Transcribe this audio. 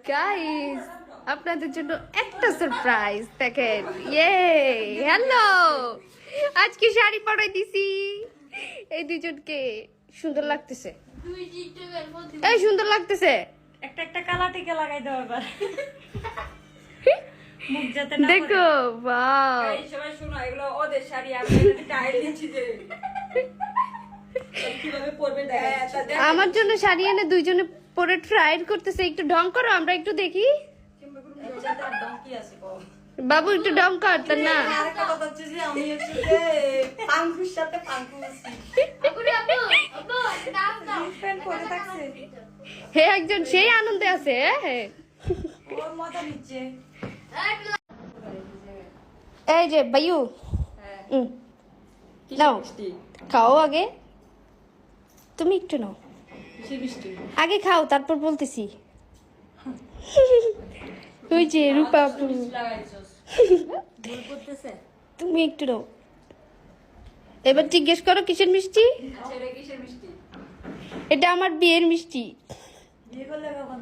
guys আপনাদের জন্য একটা সারপ্রাইজ দেখেন ইয়ে হ্যালো আজকে শাড়ি পরাই দিছি এই দুইজনকে সুন্দর লাগতেছে এই সুন্দর লাগতেছে একটা একটা কালা টিকা লাগাই দাও এবার মুখ যাতে না দেখো ওয়াও এই সবাই শুনো এগুলো ওদের শাড়ি আমি টাইল দিচ্ছি যে কিভাবে পরবে দেখা আমার জন্য শাড়ি এনে দুইজনে পরে ট্রাই করতেছে একটু ঢং করো আমরা একটু দেখি কি আছে কো বাবু একটু ঢং কর তা না আর কথা হচ্ছে যে আমি হচ্ছে যে পাঙ্কুর সাথে পাঙ্কু আছি ফ্রেন্ড করে থাকছে হে একজন সেই আনন্দে আছে হ্যাঁ ওর মজা নিচ্ছে এই যে ভাইউ নাও খাও আগে তুমি একটু নাও আগে খাও তারপর বলতেছি ওই যে রূপা আপু তুমি একটু নাও এবার জিজ্ঞেস করো কিসের মিষ্টি এটা আমার বিয়ের মিষ্টি বিয়ে করলে কখন